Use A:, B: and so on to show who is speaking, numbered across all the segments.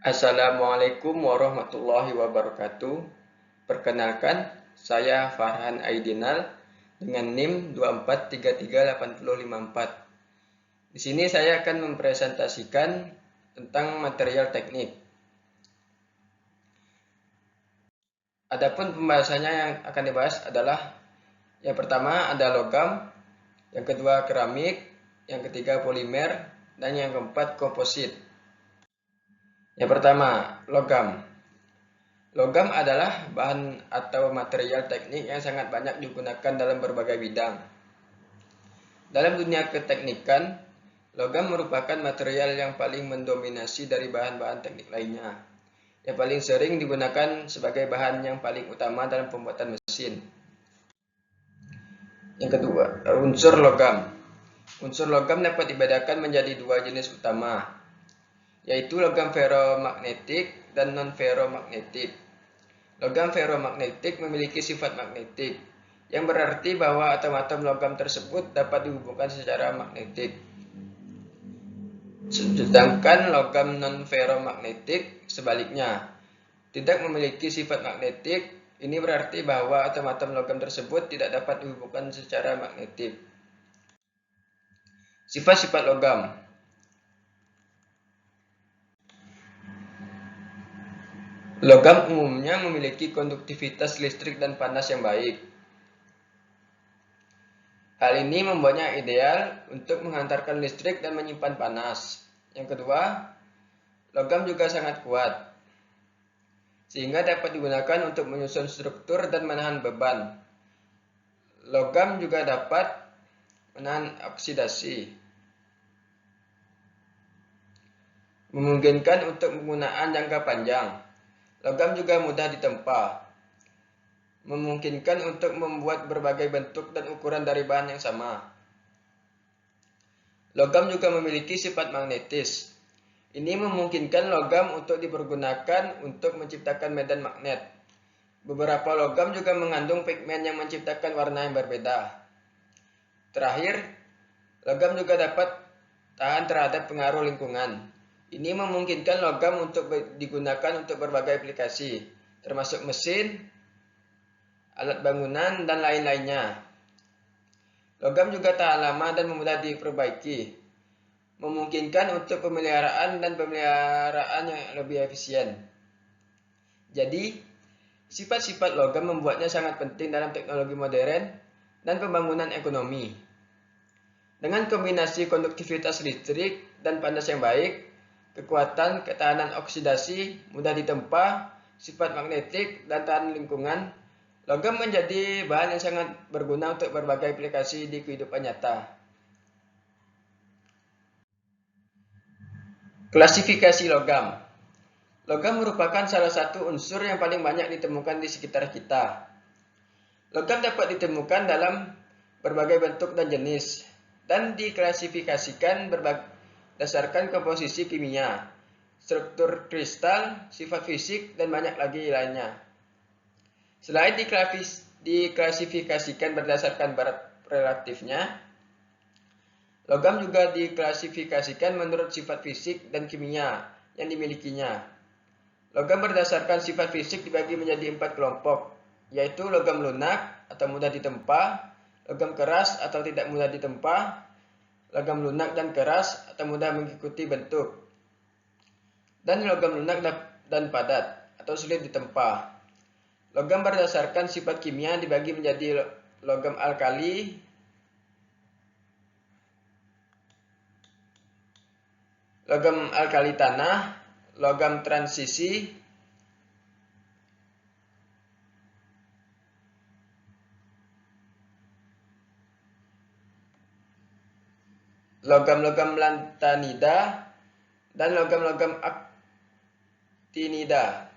A: Assalamualaikum warahmatullahi wabarakatuh. Perkenalkan, saya Farhan Aidinal dengan NIM 24338054. Di sini saya akan mempresentasikan tentang material teknik. Adapun pembahasannya yang akan dibahas adalah yang pertama ada logam, yang kedua keramik, yang ketiga polimer, dan yang keempat komposit. Yang pertama, logam. Logam adalah bahan atau material teknik yang sangat banyak digunakan dalam berbagai bidang. Dalam dunia keteknikan, logam merupakan material yang paling mendominasi dari bahan-bahan teknik lainnya, yang paling sering digunakan sebagai bahan yang paling utama dalam pembuatan mesin. Yang kedua, unsur logam. Unsur logam dapat dibedakan menjadi dua jenis utama, yaitu logam ferromagnetik dan non-ferromagnetik. Logam ferromagnetik memiliki sifat magnetik, yang berarti bahwa atom-atom logam tersebut dapat dihubungkan secara magnetik. Sedangkan logam non-ferromagnetik sebaliknya, tidak memiliki sifat magnetik. Ini berarti bahwa atom-atom logam tersebut tidak dapat dihubungkan secara magnetik. Sifat-sifat logam. Logam umumnya memiliki konduktivitas listrik dan panas yang baik. Hal ini membuatnya ideal untuk menghantarkan listrik dan menyimpan panas. Yang kedua, logam juga sangat kuat, sehingga dapat digunakan untuk menyusun struktur dan menahan beban. Logam juga dapat menahan oksidasi, memungkinkan untuk penggunaan jangka panjang. Logam juga mudah ditempa, memungkinkan untuk membuat berbagai bentuk dan ukuran dari bahan yang sama. Logam juga memiliki sifat magnetis. Ini memungkinkan logam untuk dipergunakan untuk menciptakan medan magnet. Beberapa logam juga mengandung pigmen yang menciptakan warna yang berbeda. Terakhir, logam juga dapat tahan terhadap pengaruh lingkungan. Ini memungkinkan logam untuk digunakan untuk berbagai aplikasi, termasuk mesin, alat bangunan, dan lain-lainnya. Logam juga tahan lama dan mudah diperbaiki, memungkinkan untuk pemeliharaan yang lebih efisien. Jadi, sifat-sifat logam membuatnya sangat penting dalam teknologi modern dan pembangunan ekonomi. Dengan kombinasi konduktivitas listrik dan panas yang baik, kekuatan, ketahanan oksidasi, mudah ditempa, sifat magnetik, dan tahan lingkungan, logam menjadi bahan yang sangat berguna untuk berbagai aplikasi di kehidupan nyata. Klasifikasi logam. Logam merupakan salah satu unsur yang paling banyak ditemukan di sekitar kita. Logam dapat ditemukan dalam berbagai bentuk dan jenis, dan diklasifikasikan berdasarkan komposisi kimia, struktur kristal, sifat fisik, dan banyak lagi lainnya. Selain diklasifikasikan berdasarkan berat relatifnya, logam juga diklasifikasikan menurut sifat fisik dan kimia yang dimilikinya. Logam berdasarkan sifat fisik dibagi menjadi 4 kelompok, yaitu logam lunak atau mudah ditempa, logam keras atau tidak mudah ditempa, logam lunak dan keras atau mudah mengikuti bentuk, dan logam lunak dan padat atau sulit ditempa. Logam berdasarkan sifat kimia dibagi menjadi logam alkali, logam alkali tanah, logam transisi, logam-logam lantanida, dan logam-logam actinida.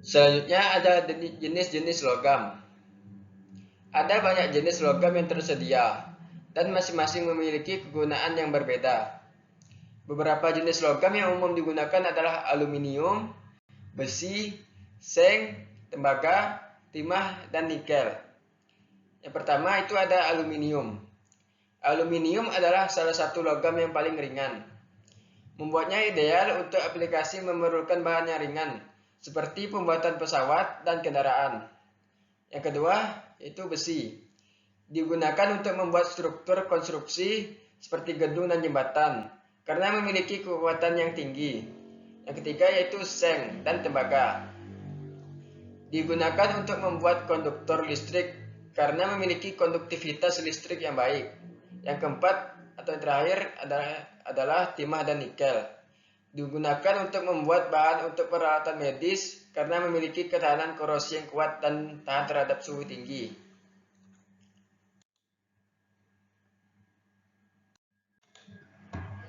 A: Selanjutnya ada jenis-jenis logam. Ada banyak jenis logam yang tersedia, dan masing-masing memiliki kegunaan yang berbeda. Beberapa jenis logam yang umum digunakan adalah aluminium, besi, seng, tembaga, timah, dan nikel. Yang pertama itu ada aluminium. Aluminium adalah salah satu logam yang paling ringan. Membuatnya ideal untuk aplikasi memerlukan bahan yang ringan, seperti pembuatan pesawat dan kendaraan. Yang kedua, itu besi. Digunakan untuk membuat struktur konstruksi seperti gedung dan jembatan, karena memiliki kekuatan yang tinggi. Yang ketiga yaitu seng dan tembaga. Digunakan untuk membuat konduktor listrik, karena memiliki konduktivitas listrik yang baik. Yang keempat atau terakhir adalah timah dan nikel. Digunakan untuk membuat bahan untuk peralatan medis karena memiliki ketahanan korosi yang kuat dan tahan terhadap suhu tinggi.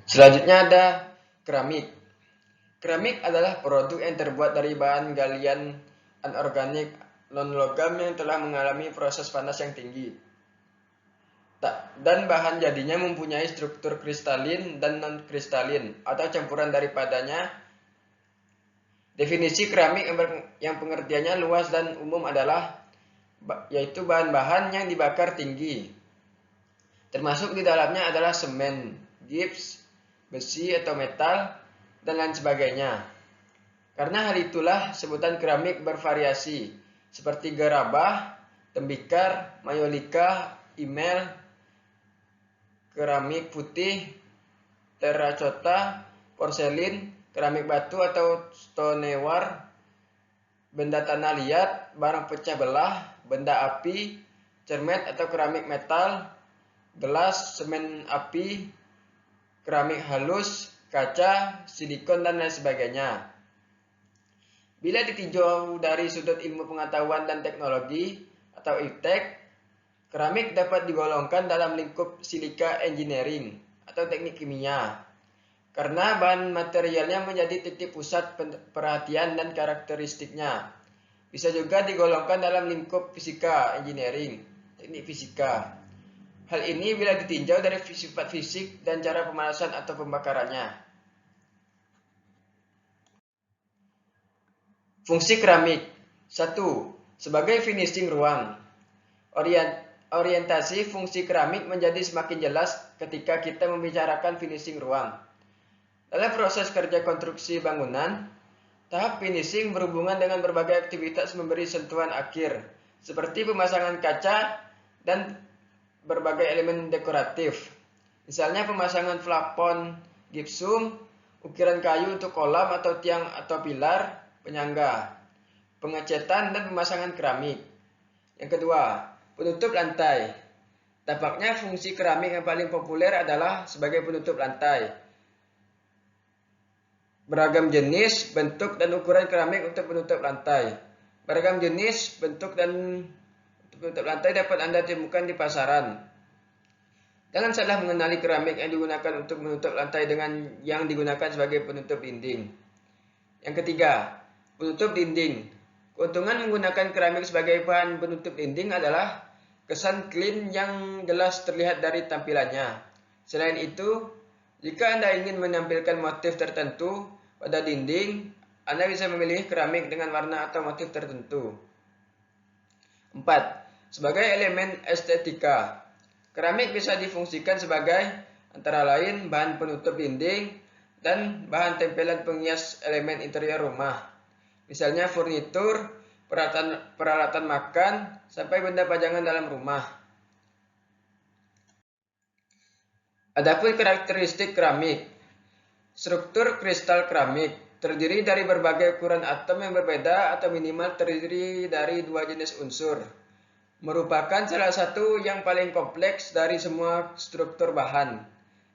A: Selanjutnya ada keramik. Keramik adalah produk yang terbuat dari bahan galian anorganik non-logam yang telah mengalami proses panas yang tinggi. Dan bahan jadinya mempunyai struktur kristalin dan non-kristalin atau campuran daripadanya. Definisi keramik yang pengertiannya luas dan umum adalah yaitu bahan-bahan yang dibakar tinggi. Termasuk di dalamnya adalah semen, gips, besi atau metal, dan lain sebagainya. Karena hal itulah sebutan keramik bervariasi, seperti gerabah, tembikar, mayolika, imel, keramik putih, terracotta, porselin, keramik batu atau stoneware, benda tanah liat, barang pecah belah, benda api, cermet atau keramik metal, gelas, semen api, keramik halus, kaca, silikon, dan lain sebagainya. Bila ditinjau dari sudut ilmu pengetahuan dan teknologi atau iptek, keramik dapat digolongkan dalam lingkup silika engineering atau teknik kimia, karena bahan materialnya menjadi titik pusat perhatian dan karakteristiknya. Bisa juga digolongkan dalam lingkup fisika engineering, teknik fisika. Hal ini bila ditinjau dari sifat fisik dan cara pemanasan atau pembakarannya. Fungsi keramik. 1. Sebagai finishing ruang. Orientasi fungsi keramik menjadi semakin jelas ketika kita membicarakan finishing ruang. Dalam proses kerja konstruksi bangunan, tahap finishing berhubungan dengan berbagai aktivitas memberi sentuhan akhir, seperti pemasangan kaca dan berbagai elemen dekoratif. Misalnya pemasangan plafon gipsum, ukiran kayu untuk kolam atau tiang atau pilar penyangga, pengecetan dan pemasangan keramik. Yang kedua, penutup lantai. Tampaknya fungsi keramik yang paling populer adalah sebagai penutup lantai. Beragam jenis, bentuk, dan ukuran keramik untuk penutup lantai. Beragam jenis, bentuk, dan penutup lantai dapat Anda temukan di pasaran. Jangan salah mengenali keramik yang digunakan untuk menutup lantai dengan yang digunakan sebagai penutup dinding. Yang ketiga, penutup dinding. Keuntungan menggunakan keramik sebagai bahan penutup dinding adalah kesan clean yang jelas terlihat dari tampilannya. Selain itu, jika Anda ingin menampilkan motif tertentu pada dinding, Anda bisa memilih keramik dengan warna atau motif tertentu. 4. Sebagai elemen estetika. Keramik bisa difungsikan sebagai antara lain bahan penutup dinding dan bahan tempelan penghias elemen interior rumah. Misalnya furnitur, peralatan makan, sampai benda pajangan dalam rumah. Adapun karakteristik keramik. Struktur kristal keramik terdiri dari berbagai ukuran atom yang berbeda atau minimal terdiri dari 2 jenis unsur. Merupakan salah satu yang paling kompleks dari semua struktur bahan.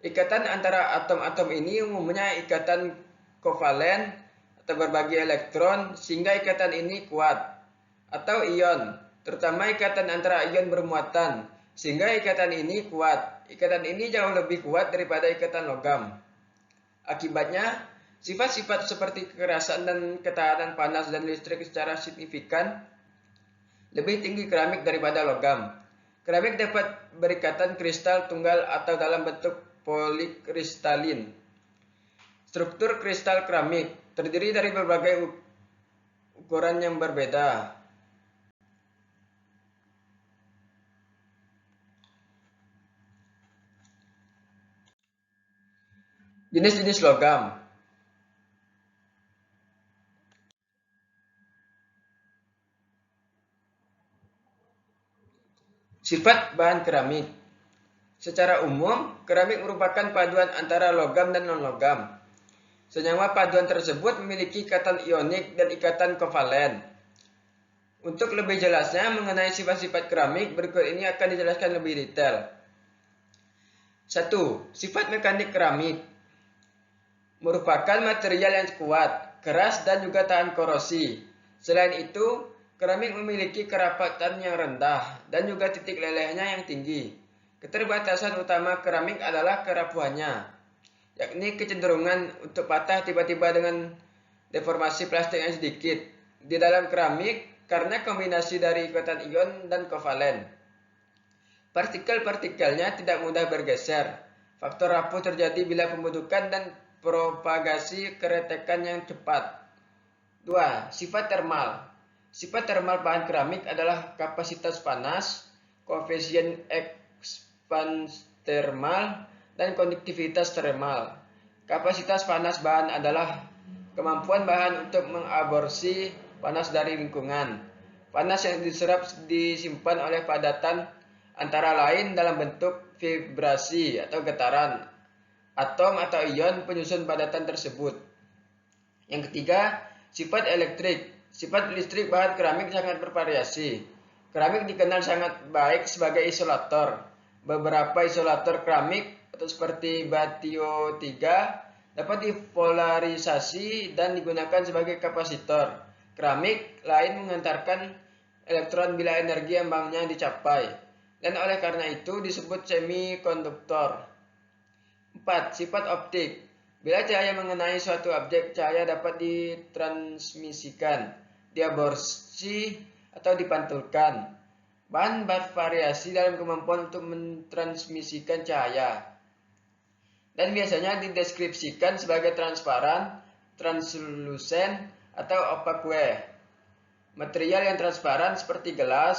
A: Ikatan antara atom-atom ini umumnya ikatan kovalen atau berbagi elektron sehingga ikatan ini kuat. Atau ion, terutama ikatan antara ion bermuatan sehingga ikatan ini kuat. Ikatan ini jauh lebih kuat daripada ikatan logam. Akibatnya, sifat-sifat seperti kekerasan dan ketahanan panas dan listrik secara signifikan lebih tinggi keramik daripada logam. Keramik dapat berikatan kristal tunggal atau dalam bentuk polikristalin. Struktur kristal keramik terdiri dari berbagai ukuran yang berbeda. Jenis-jenis logam. Sifat bahan keramik. Secara umum, keramik merupakan paduan antara logam dan non-logam. Senyawa paduan tersebut memiliki ikatan ionik dan ikatan kovalen. Untuk lebih jelasnya mengenai sifat-sifat keramik, berikut ini akan dijelaskan lebih detail. 1. Sifat mekanik keramik. Merupakan material yang kuat, keras, dan juga tahan korosi. Selain itu, keramik memiliki kerapatan yang rendah dan juga titik lelehnya yang tinggi. Keterbatasan utama keramik adalah kerapuhannya, yakni kecenderungan untuk patah tiba-tiba dengan deformasi plastik yang sedikit di dalam keramik karena kombinasi dari ikatan ion dan kovalen. Partikel-partikelnya tidak mudah bergeser. Faktor rapuh terjadi bila pembentukan dan propagasi keretekan yang cepat. 2. Sifat termal. Sifat termal bahan keramik adalah kapasitas panas, koefisien ekspansi termal, dan konduktivitas termal. Kapasitas panas bahan adalah kemampuan bahan untuk mengaborsi panas dari lingkungan. Panas yang diserap disimpan oleh padatan antara lain dalam bentuk vibrasi atau getaran, atom atau ion penyusun padatan tersebut. Yang ketiga, sifat elektrik. Sifat listrik bahan keramik sangat bervariasi. Keramik dikenal sangat baik sebagai isolator. Beberapa isolator keramik atau seperti batio 3 dapat dipolarisasi dan digunakan sebagai kapasitor. Keramik lain mengantarkan elektron bila energi ambangnya dicapai, dan oleh karena itu disebut semikonduktor. 4. Sifat optik. Bila cahaya mengenai suatu objek, cahaya dapat ditransmisikan, diaborsi, atau dipantulkan. Bahan bervariasi dalam kemampuan untuk mentransmisikan cahaya, dan biasanya dideskripsikan sebagai transparan, translucent, atau opaque. Material yang transparan seperti gelas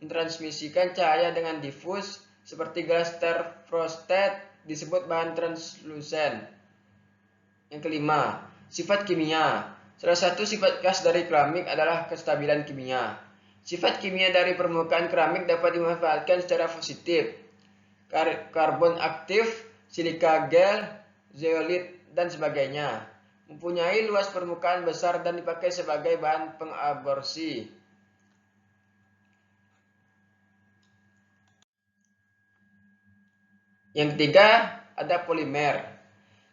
A: mentransmisikan cahaya dengan difus seperti gelas terfrosted disebut bahan translucent. Yang kelima, sifat kimia. Salah satu sifat khas dari keramik adalah kestabilan kimia. Sifat kimia dari permukaan keramik dapat dimanfaatkan secara positif. Karbon aktif, silika gel, zeolit, dan sebagainya. Mempunyai luas permukaan besar dan dipakai sebagai bahan pengaborsi. Yang ketiga, ada polimer.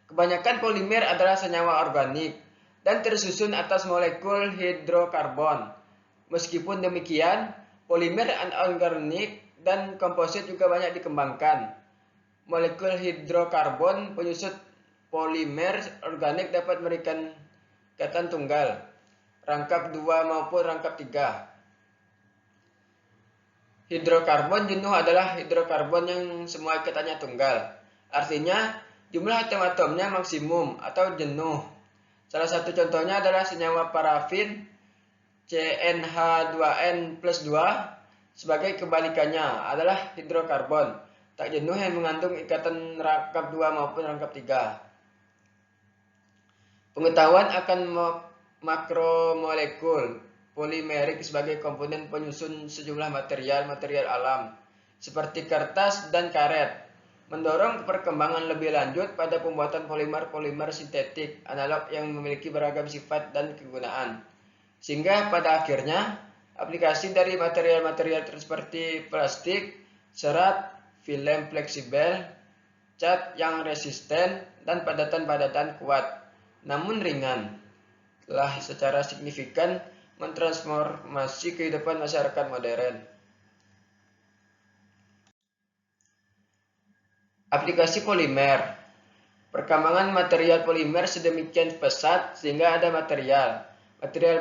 A: Kebanyakan polimer adalah senyawa organik dan tersusun atas molekul hidrokarbon. Meskipun demikian, polimer anorganik dan komposit juga banyak dikembangkan. Molekul hidrokarbon penyusun polimer organik dapat memberikan ikatan tunggal, rangkap 2 maupun rangkap 3. Hidrokarbon jenuh adalah hidrokarbon yang semua ikatannya tunggal. Artinya, jumlah atom-atomnya maksimum atau jenuh. Salah satu contohnya adalah senyawa parafin CnH2n+2. Sebagai kebalikannya adalah hidrokarbon tak jenuh yang mengandung ikatan rangkap 2 maupun rangkap 3. Pengetahuan akan makromolekul polimerik sebagai komponen penyusun sejumlah material alam seperti kertas dan karet mendorong perkembangan lebih lanjut pada pembuatan polimer sintetik analog yang memiliki beragam sifat dan kegunaan, sehingga pada akhirnya aplikasi dari material-material seperti plastik, serat, film fleksibel, cat yang resisten, dan padatan-padatan kuat namun ringan telah secara signifikan mentransformasi kehidupan masyarakat modern. Aplikasi polimer. Perkembangan material polimer sedemikian pesat sehingga ada material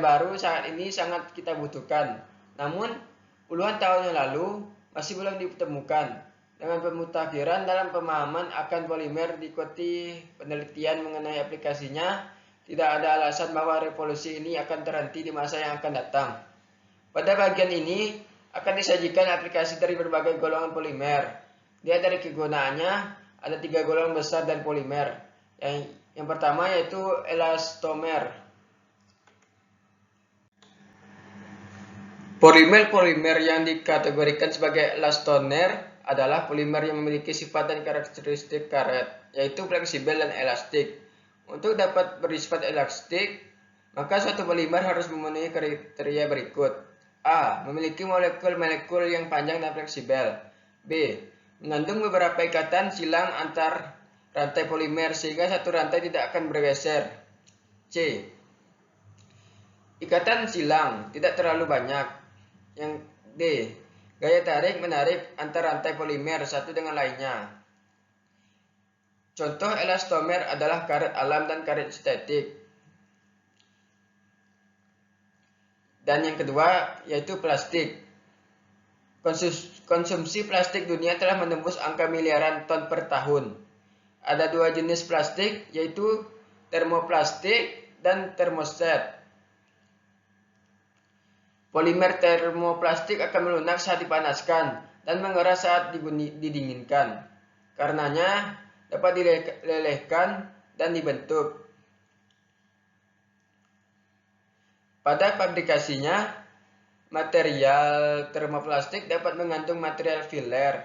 A: baru saat ini sangat kita butuhkan. Namun, puluhan tahun yang lalu masih belum ditemukan. Dengan pemutakhiran dalam pemahaman akan polimer diikuti penelitian mengenai aplikasinya, tidak ada alasan bahwa revolusi ini akan terhenti di masa yang akan datang. Pada bagian ini akan disajikan aplikasi dari berbagai golongan polimer. Lihat dari kegunaannya, ada 3 golongan besar dari polimer. Yang pertama yaitu elastomer. Polimer-polimer yang dikategorikan sebagai elastomer adalah polimer yang memiliki sifat dan karakteristik karet, yaitu fleksibel dan elastik. Untuk dapat bersifat elastik, maka suatu polimer harus memenuhi kriteria berikut. A. Memiliki molekul-molekul yang panjang dan fleksibel. B. Mengandung beberapa ikatan silang antar rantai polimer sehingga satu rantai tidak akan bergeser. C. Ikatan silang tidak terlalu banyak. Yang D. Gaya tarik-menarik antar rantai polimer satu dengan lainnya. Contoh elastomer adalah karet alam dan karet sintetik. Dan yang kedua yaitu plastik. Konsumsi plastik dunia telah menembus angka miliaran ton per tahun. Ada dua jenis plastik yaitu termoplastik dan termoset. Polimer termoplastik akan melunak saat dipanaskan dan mengeras saat didinginkan. Karenanya dapat dilelehkan dan dibentuk. Pada fabrikasinya, material termoplastik dapat mengandung material filler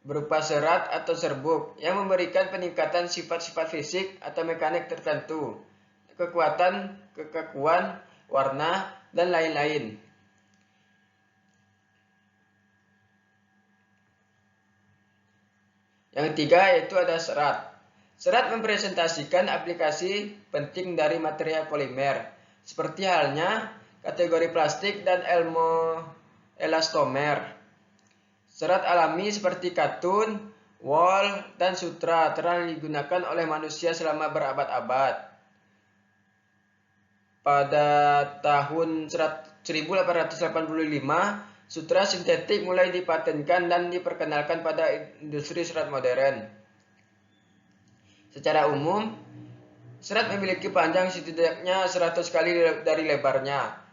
A: berupa serat atau serbuk yang memberikan peningkatan sifat-sifat fisik atau mekanik tertentu, kekuatan, kekakuan, warna, dan lain-lain. Yang ketiga yaitu ada serat. Serat mempresentasikan aplikasi penting dari material polimer, seperti halnya kategori plastik dan elastomer. Serat alami seperti katun, wol, dan sutra telah digunakan oleh manusia selama berabad-abad. Pada tahun 1885, sutra sintetik mulai dipatenkan dan diperkenalkan pada industri serat modern. Secara umum, serat memiliki panjang setidaknya 100 kali dari lebarnya.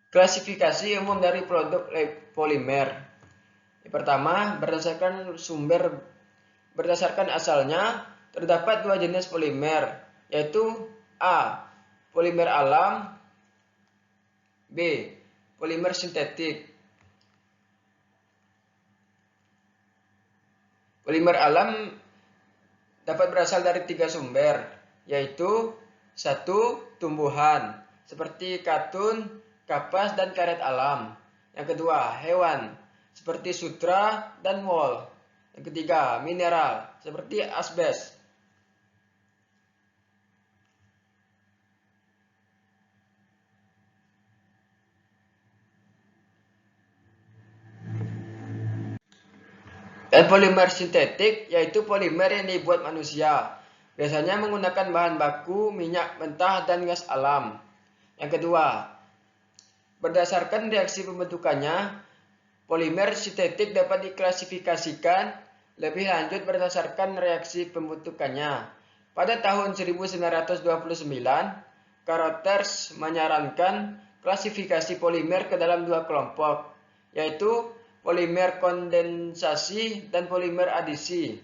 A: Klasifikasi umum dari produk polimer. Yang pertama, berdasarkan asalnya, terdapat dua jenis polimer, yaitu A. Polimer alam, B. Polimer sintetik. Polimer alam dapat berasal dari tiga sumber, yaitu 1. Tumbuhan, seperti katun, kapas, dan karet alam. Yang kedua, hewan, seperti sutra dan wol. Yang ketiga, mineral, seperti asbes. Dan polimer sintetik yaitu polimer yang dibuat manusia. Biasanya menggunakan bahan baku, minyak mentah, dan gas alam. Yang kedua, berdasarkan reaksi pembentukannya, polimer sintetik dapat diklasifikasikan lebih lanjut berdasarkan reaksi pembentukannya. Pada tahun 1929, Carothers menyarankan klasifikasi polimer ke dalam dua kelompok, yaitu polimer kondensasi dan polimer adisi.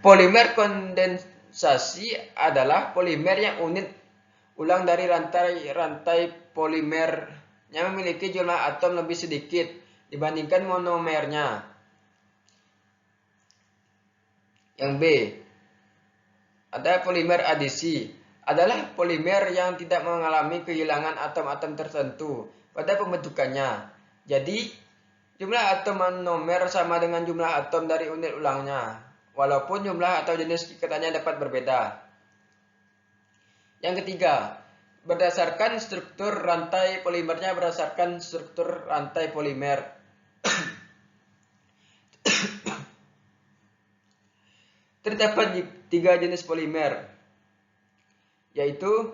A: Polimer kondensasi adalah polimer yang unit ulang dari rantai polimer yang memiliki jumlah atom lebih sedikit dibandingkan monomernya. Yang B, ada polimer adisi. Adalah polimer yang tidak mengalami kehilangan atom-atom tertentu pada pembentukannya. Jadi, jumlah atom monomer sama dengan jumlah atom dari unit ulangnya, walaupun jumlah atau jenis ikatannya dapat berbeda. Yang ketiga, berdasarkan struktur rantai polimernya berdasarkan struktur rantai polimer. Terdapat tiga jenis polimer, yaitu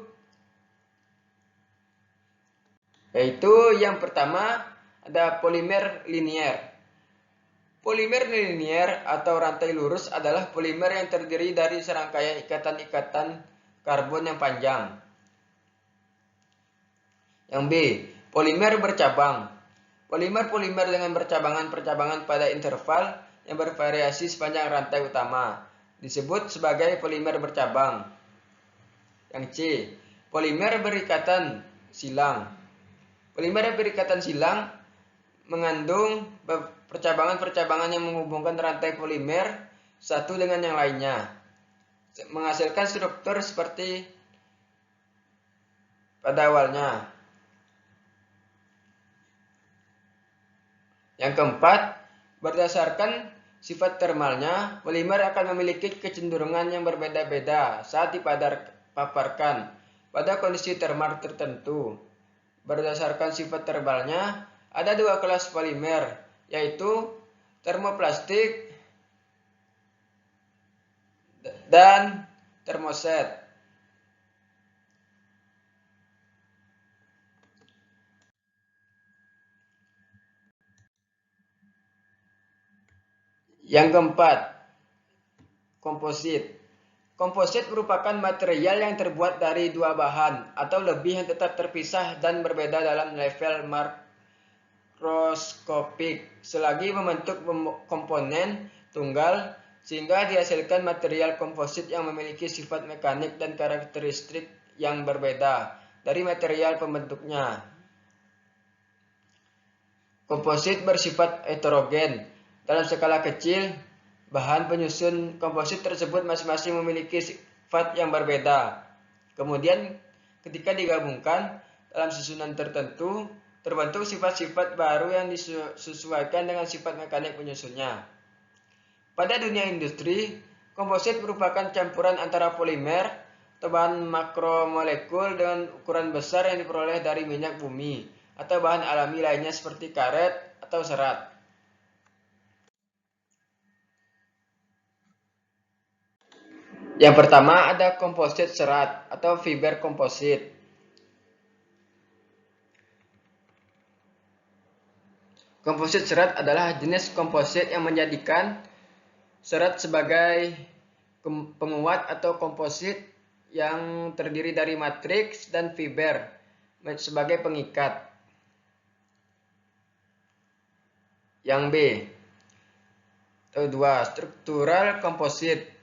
A: yang pertama ada polimer linier. Polimer linier atau rantai lurus adalah polimer yang terdiri dari serangkaian ikatan-ikatan karbon yang panjang. Yang B. Polimer bercabang. Polimer-polimer dengan percabangan-percabangan pada interval yang bervariasi sepanjang rantai utama disebut sebagai polimer bercabang. Yang C. Polimer berikatan silang. Polimer berikatan silang mengandung percabangan-percabangan yang menghubungkan rantai polimer satu dengan yang lainnya, menghasilkan struktur seperti pada awalnya. Yang keempat, berdasarkan sifat termalnya, polimer akan memiliki kecenderungan yang berbeda-beda saat dipaparkan pada kondisi termal tertentu. Berdasarkan sifat termalnya, ada dua kelas polimer, yaitu termoplastik dan termoset. Yang keempat, komposit. Komposit merupakan material yang terbuat dari dua bahan atau lebih yang tetap terpisah dan berbeda dalam level makroskopik selagi membentuk komponen tunggal sehingga dihasilkan material komposit yang memiliki sifat mekanik dan karakteristik yang berbeda dari material pembentuknya. Komposit bersifat heterogen. Dalam skala kecil, bahan penyusun komposit tersebut masing-masing memiliki sifat yang berbeda. Kemudian, ketika digabungkan dalam susunan tertentu, terbentuk sifat-sifat baru yang disesuaikan dengan sifat mekanik penyusunnya. Pada dunia industri, komposit merupakan campuran antara polimer atau bahan makromolekul dengan ukuran besar yang diperoleh dari minyak bumi atau bahan alami lainnya seperti karet atau serat. Yang pertama ada komposit serat atau fiber komposit. Komposit serat adalah jenis komposit yang menjadikan serat sebagai penguat atau komposit yang terdiri dari matriks dan fiber sebagai pengikat. Yang B. Kedua, struktural komposit.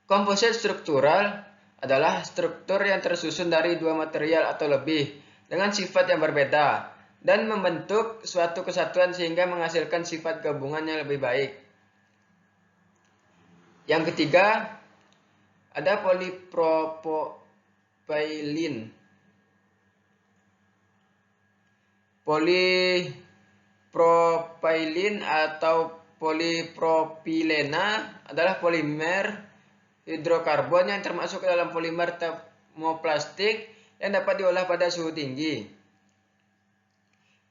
A: Komposit struktural adalah struktur yang tersusun dari dua material atau lebih dengan sifat yang berbeda dan membentuk suatu kesatuan sehingga menghasilkan sifat gabungan yang lebih baik. Yang ketiga, ada polipropylene. Polipropylene atau polipropilena adalah polimer hidrokarbon yang termasuk ke dalam polimer termoplastik yang dapat diolah pada suhu tinggi.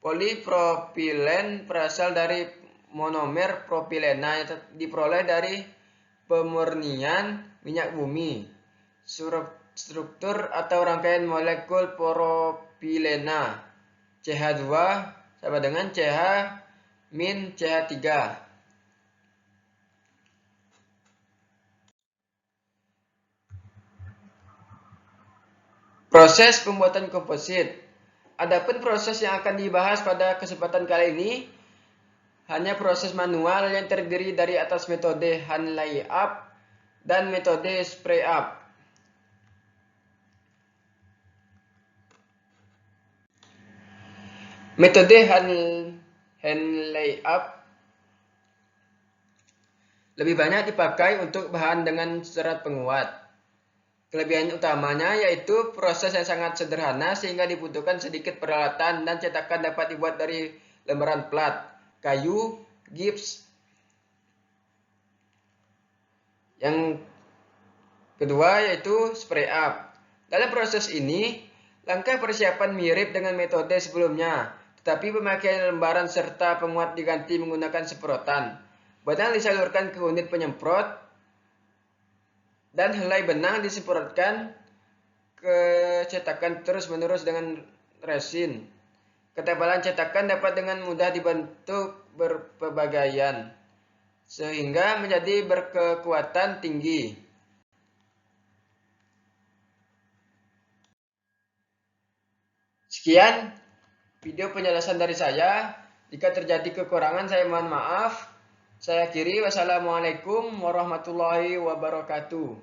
A: Polipropilen berasal dari monomer propilena yang diperoleh dari pemurnian minyak bumi. Struktur atau rangkaian molekul propilena CH2 sama dengan CH-CH3. Proses pembuatan komposit. Adapun proses yang akan dibahas pada kesempatan kali ini hanya proses manual yang terdiri dari atas metode hand layup dan metode spray up. Metode hand layup lebih banyak dipakai untuk bahan dengan serat penguat. Kelebihan utamanya yaitu proses yang sangat sederhana sehingga dibutuhkan sedikit peralatan dan cetakan dapat dibuat dari lembaran plat, kayu, gips. Yang kedua yaitu spray up. Dalam proses ini, langkah persiapan mirip dengan metode sebelumnya, tetapi pemakaian lembaran serta penguat diganti menggunakan semprotan. Benang disalurkan ke unit penyemprot dan helai benang disemprotkan ke cetakan terus-menerus dengan resin. Ketebalan cetakan dapat dengan mudah dibentuk berpebagaian sehingga menjadi berkekuatan tinggi. Sekian video penjelasan dari saya. Jika terjadi kekurangan saya mohon maaf. Saya akhiri. Wassalamualaikum warahmatullahi wabarakatuh.